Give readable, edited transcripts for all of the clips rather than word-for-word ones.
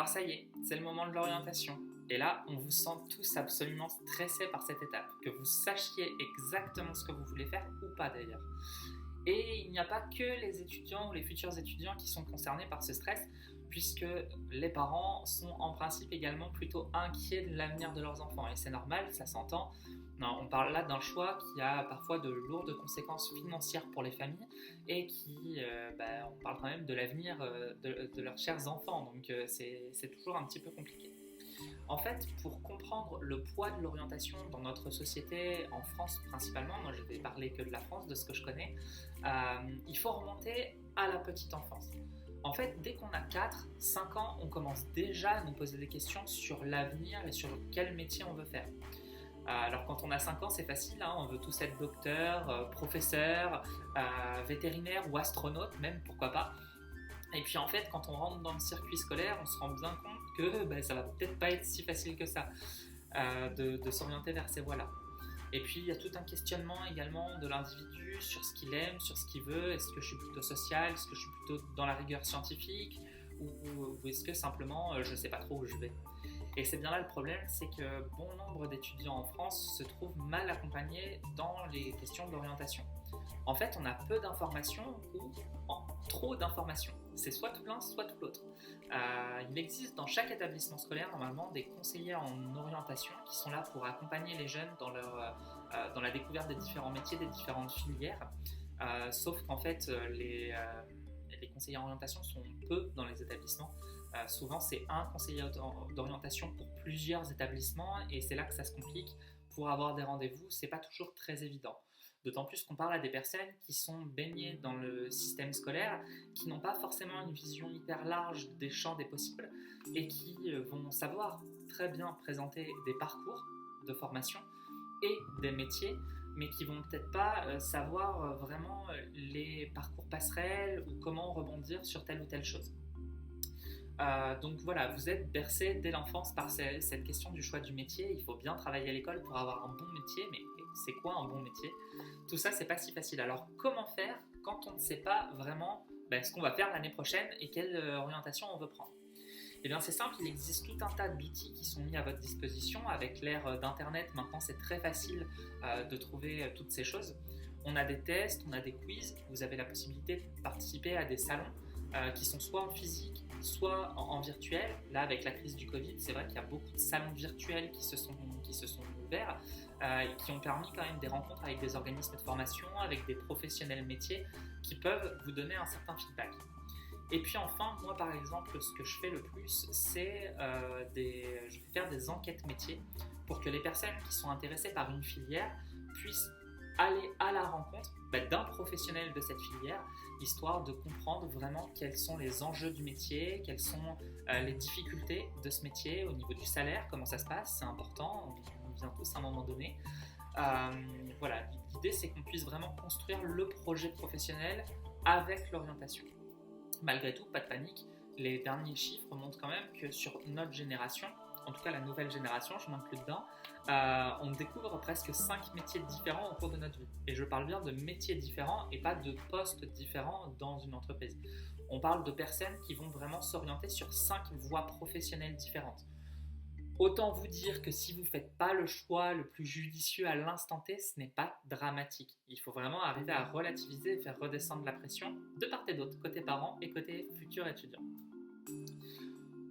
Alors ça y est, c'est le moment de l'orientation. Et là, on vous sent tous absolument stressés par cette étape, que vous sachiez exactement ce que vous voulez faire ou pas d'ailleurs. Et il n'y a pas que les étudiants ou les futurs étudiants qui sont concernés par ce stress, puisque les parents sont en principe également plutôt inquiets de l'avenir de leurs enfants. Et c'est normal, ça s'entend. Non, on parle là d'un choix qui a parfois de lourdes conséquences financières pour les familles et on parle quand même de l'avenir de leurs chers enfants. Donc c'est toujours un petit peu compliqué. En fait, pour comprendre le poids de l'orientation dans notre société, en France principalement, moi je vais parler que de la France, de ce que je connais, il faut remonter à la petite enfance. En fait, dès qu'on a 4-5 ans, on commence déjà à nous poser des questions sur l'avenir et sur quel métier on veut faire. Alors quand on a 5 ans, c'est facile, hein, on veut tous être docteur, professeur, vétérinaire ou astronaute même, pourquoi pas. Et puis en fait, quand on rentre dans le circuit scolaire, on se rend bien compte que ça va peut-être pas être si facile que ça de s'orienter vers ces voies-là. Et puis il y a tout un questionnement également de l'individu sur ce qu'il aime, sur ce qu'il veut. Est-ce que je suis plutôt social? Est-ce que je suis plutôt dans la rigueur scientifique? Ou est-ce que simplement je ne sais pas trop où je vais? Et c'est bien là le problème, c'est que bon nombre d'étudiants en France se trouvent mal accompagnés dans les questions d'orientation. En fait, on a peu d'informations ou trop d'informations. C'est soit tout l'un, soit tout l'autre. Il existe dans chaque établissement scolaire normalement des conseillers en orientation qui sont là pour accompagner les jeunes dans la découverte des différents métiers, des différentes filières. Sauf qu'en fait, les conseillers en orientation sont peu dans les établissements. Souvent, c'est un conseiller d'orientation pour plusieurs établissements et c'est là que ça se complique. Pour avoir des rendez-vous, c'est pas toujours très évident. D'autant plus qu'on parle à des personnes qui sont baignées dans le système scolaire, qui n'ont pas forcément une vision hyper large des champs des possibles et qui vont savoir très bien présenter des parcours de formation et des métiers, mais qui vont peut-être pas savoir vraiment les parcours passerelles ou comment rebondir sur telle ou telle chose. Donc voilà, vous êtes bercé dès l'enfance par cette question du choix du métier. Il faut bien travailler à l'école pour avoir un bon métier, mais c'est quoi un bon métier? Tout ça, c'est pas si facile. Alors comment faire quand on ne sait pas vraiment ce qu'on va faire l'année prochaine et quelle orientation on veut prendre? Eh bien c'est simple, il existe tout un tas d'outils qui sont mis à votre disposition. Avec l'ère d'Internet, maintenant c'est très facile de trouver toutes ces choses. On a des tests, on a des quiz, vous avez la possibilité de participer à des salons qui sont soit en physique, soit en virtuel. Là, avec la crise du Covid, c'est vrai qu'il y a beaucoup de salons virtuels qui se sont ouverts et qui ont permis quand même des rencontres avec des organismes de formation, avec des professionnels métiers qui peuvent vous donner un certain feedback. Et puis enfin, moi par exemple, ce que je fais le plus, c'est je vais faire des enquêtes métiers pour que les personnes qui sont intéressées par une filière puissent aller à la rencontre d'un professionnel de cette filière, histoire de comprendre vraiment quels sont les enjeux du métier, quelles sont les difficultés de ce métier au niveau du salaire, comment ça se passe, c'est important, on vient tous à un moment donné. Voilà, l'idée c'est qu'on puisse vraiment construire le projet professionnel avec l'orientation. Malgré tout, pas de panique, les derniers chiffres montrent quand même que sur notre génération, en tout cas la nouvelle génération, je m'inclus dedans, on découvre presque 5 métiers différents au cours de notre vie. Et je parle bien de métiers différents et pas de postes différents dans une entreprise. On parle de personnes qui vont vraiment s'orienter sur 5 voies professionnelles différentes. Autant vous dire que si vous ne faites pas le choix le plus judicieux à l'instant T, ce n'est pas dramatique. Il faut vraiment arriver à relativiser et faire redescendre la pression de part et d'autre, côté parents et côté futurs étudiants.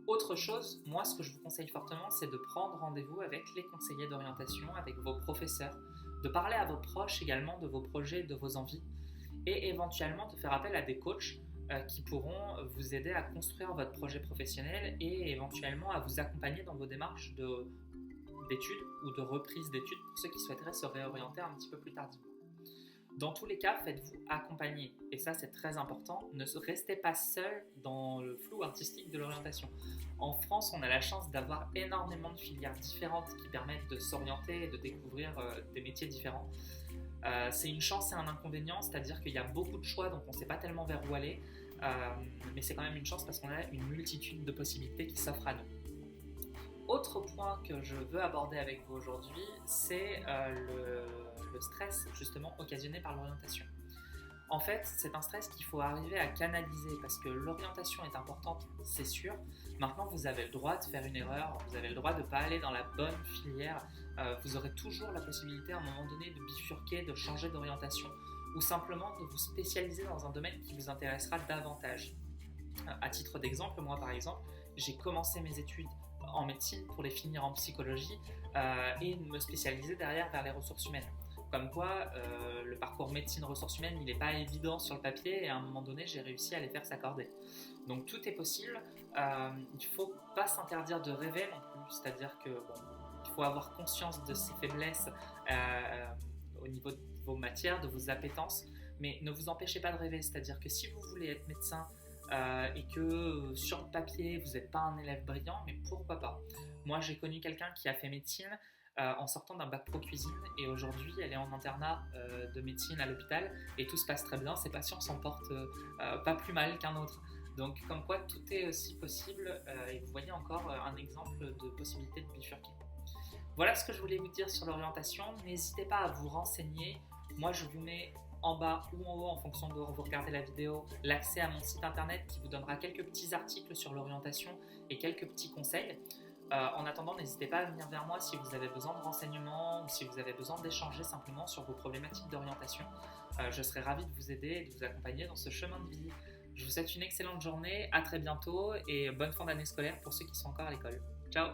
Autre chose, moi ce que je vous conseille fortement, c'est de prendre rendez-vous avec les conseillers d'orientation, avec vos professeurs, de parler à vos proches également de vos projets, de vos envies, et éventuellement de faire appel à des coachs qui pourront vous aider à construire votre projet professionnel et éventuellement à vous accompagner dans vos démarches d'études ou de reprise d'études pour ceux qui souhaiteraient se réorienter un petit peu plus tardivement. Dans tous les cas, faites-vous accompagner. Et ça, c'est très important. Ne restez pas seul dans le flou artistique de l'orientation. En France, on a la chance d'avoir énormément de filières différentes qui permettent de s'orienter et de découvrir des métiers différents. C'est une chance et un inconvénient, c'est-à-dire qu'il y a beaucoup de choix, donc on ne sait pas tellement vers où aller. Mais c'est quand même une chance parce qu'on a une multitude de possibilités qui s'offrent à nous. Autre point que je veux aborder avec vous aujourd'hui, c'est le stress justement occasionné par l'orientation. En fait, c'est un stress qu'il faut arriver à canaliser parce que l'orientation est importante, c'est sûr. Maintenant, vous avez le droit de faire une erreur, vous avez le droit de ne pas aller dans la bonne filière. Vous aurez toujours la possibilité à un moment donné de bifurquer, de changer d'orientation ou simplement de vous spécialiser dans un domaine qui vous intéressera davantage. À titre d'exemple, moi par exemple, j'ai commencé mes études en médecine pour les finir en psychologie et me spécialiser derrière vers les ressources humaines. Comme quoi, le parcours médecine ressources humaines, il n'est pas évident sur le papier et à un moment donné, j'ai réussi à les faire s'accorder. Donc tout est possible. Il ne faut pas s'interdire de rêver non plus. C'est-à-dire que il faut avoir conscience de ses faiblesses au niveau de vos matières, de vos appétences, mais ne vous empêchez pas de rêver. C'est-à-dire que si vous voulez être médecin et que sur le papier, vous n'êtes pas un élève brillant, mais pourquoi pas. Moi, j'ai connu quelqu'un qui a fait médecine en sortant d'un bac pro cuisine et aujourd'hui elle est en internat de médecine à l'hôpital et tout se passe très bien, ses patients s'en portent pas plus mal qu'un autre. Donc comme quoi tout est aussi possible et vous voyez encore un exemple de possibilité de bifurquer. Voilà ce que je voulais vous dire sur l'orientation. N'hésitez pas à vous renseigner. Moi je vous mets en bas ou en haut en fonction de où vous regardez la vidéo l'accès à mon site internet qui vous donnera quelques petits articles sur l'orientation et quelques petits conseils. En attendant, n'hésitez pas à venir vers moi si vous avez besoin de renseignements ou si vous avez besoin d'échanger simplement sur vos problématiques d'orientation. Je serai ravi de vous aider et de vous accompagner dans ce chemin de vie. Je vous souhaite une excellente journée, à très bientôt et bonne fin d'année scolaire pour ceux qui sont encore à l'école. Ciao!